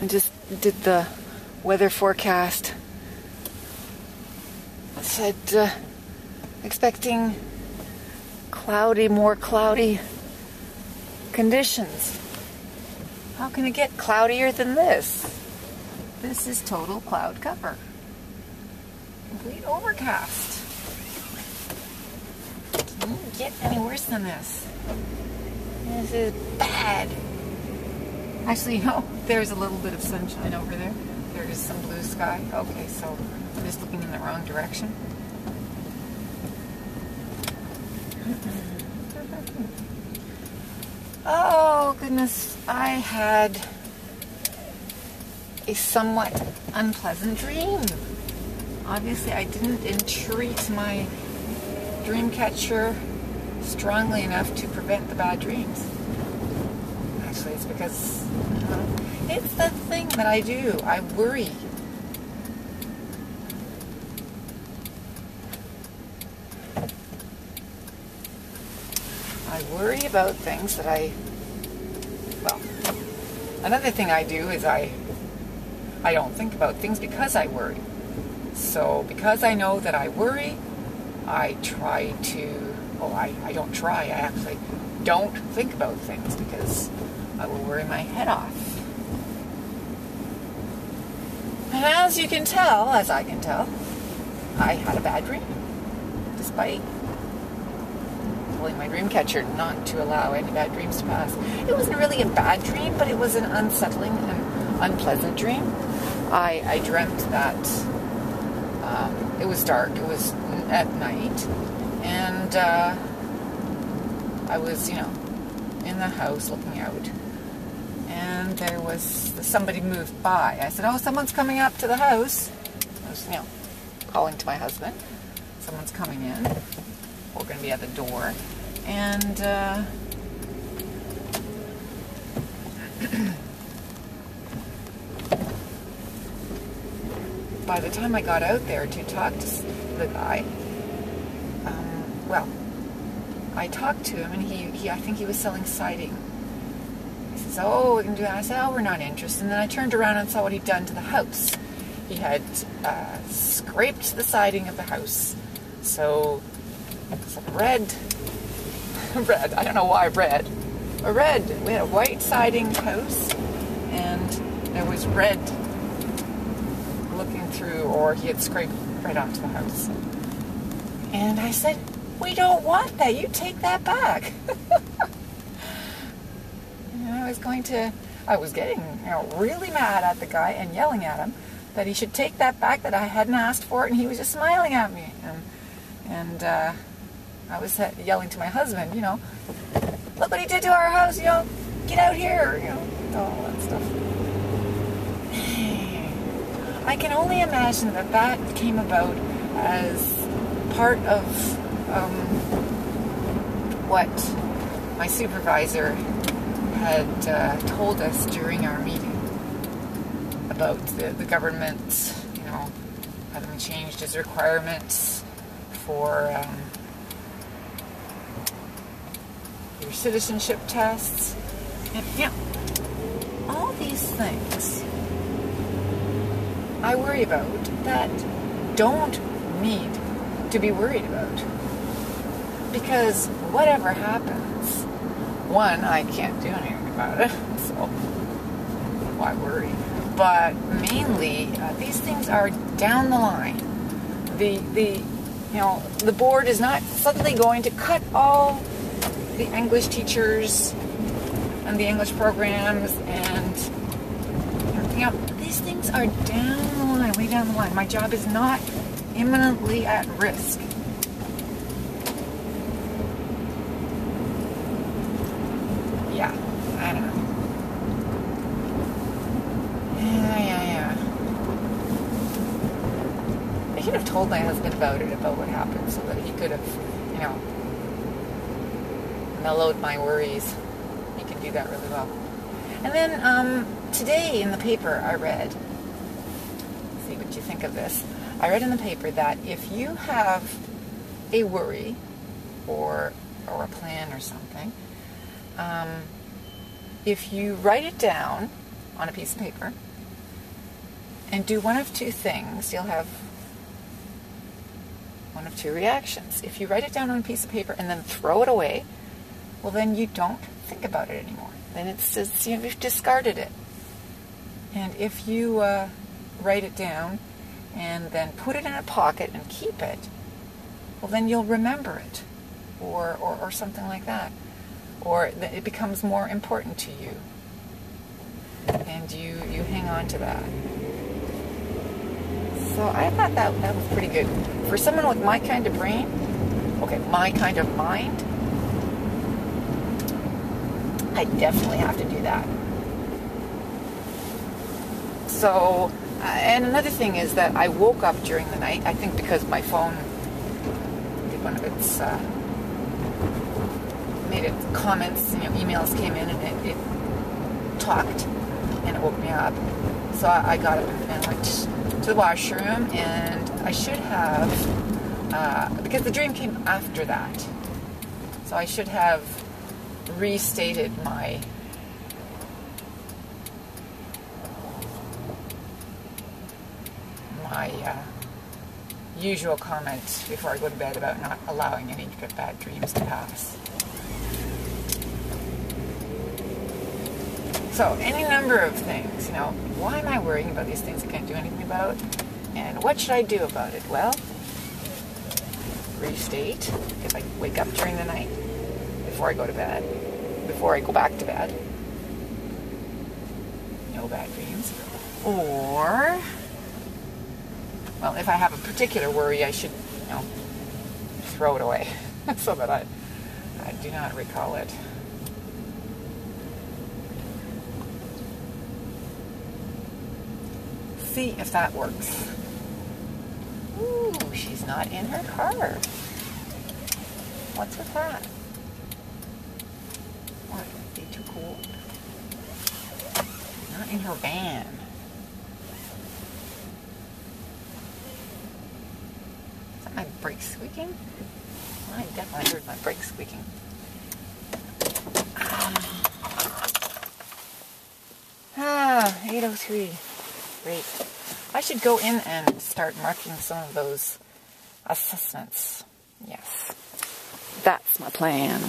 I just did the weather forecast. It said expecting cloudy, more cloudy conditions. How can it get cloudier than this? This is total cloud cover. Complete overcast. Can it get any worse than this? This is bad. Actually, no, there's a little bit of sunshine over there. There is some blue sky. Okay, so I'm just looking in the wrong direction. Oh, goodness. I had a somewhat unpleasant dream. Obviously, I didn't entreat my dream catcher strongly enough to prevent the bad dreams. Actually, it's because it's the thing that I do. I worry. I worry about things that another thing I do is I don't think about things because I worry. So because I know that I worry, I try to, I don't try, I actually don't think about things because I will worry my head off. And as you can tell, as I can tell, I had a bad dream, despite telling my dream catcher not to allow any bad dreams to pass. It wasn't really a bad dream, but it was an unsettling and unpleasant dream. I dreamt that it was dark, it was at night, and I was, in the house looking out, and there was somebody moved by. I said, oh, someone's coming up to the house. I was, calling to my husband. Someone's coming in. We're going to be at the door. And by the time I got out there to talk to the guy, I talked to him, and he I think he was selling siding. He says, oh, we can do that. I said, oh, we're not interested. And then I turned around and saw what he'd done to the house. He had scraped the siding of the house. So it's like red, I don't know why red. We had a white siding house, and there was red looking through, or he had scraped right onto the house. And I said, we don't want that. You take that back. And I was getting really mad at the guy and yelling at him that he should take that back, that I hadn't asked for it, and he was just smiling at me. And I was yelling to my husband, look what he did to our house, get out here, all that stuff. I can only imagine that came about as part of what my supervisor had told us during our meeting about the government, having changed its requirements for your citizenship tests, and all these things I worry about that don't need to be worried about, because whatever happens, one, I can't do anything about it, so why worry? But mainly, these things are down the line. The board is not suddenly going to cut all the English teachers and the English programs, and these things are down the line, way down the line. My job is not imminently at risk. Yeah, I don't know. Yeah. I should have told my husband about what happened, so that he could have, mellowed my worries. He can do that really well. And then today in the paper I read, see what you think of this. I read in the paper that if you have a worry or a plan or something, if you write it down on a piece of paper and do one of two things. You'll have one of two reactions. If you write it down on a piece of paper and then throw it away, well, then you don't think about it anymore. Then it's just, you've discarded it. And if you write it down and then put it in a pocket and keep it, well, then you'll remember it, or something like that. Or it becomes more important to you, and you hang on to that. So I thought that was pretty good. For someone with my kind of brain, okay, my kind of mind, I definitely have to do that. So, and another thing is that I woke up during the night, I think because my phone did one of its, made it comments, emails came in and it talked and it woke me up. So I got up and went to the washroom, and I should have, because the dream came after that, so I should have restated my usual comment before I go to bed about not allowing any bad dreams to pass. So, any number of things, why am I worrying about these things I can't do anything about? And what should I do about it? Well, restate, if I wake up during the night, before I go to bed, before I go back to bed. No bad dreams. Or, well, if I have a particular worry, I should, throw it away so that I do not recall it. See if that works. Ooh, she's not in her car. What's with that? What, be too cold? Not in her van. Is that my brakes squeaking? Well, I definitely heard my brakes squeaking. 8:03. Great. I should go in and start marking some of those assessments. Yes. That's my plan.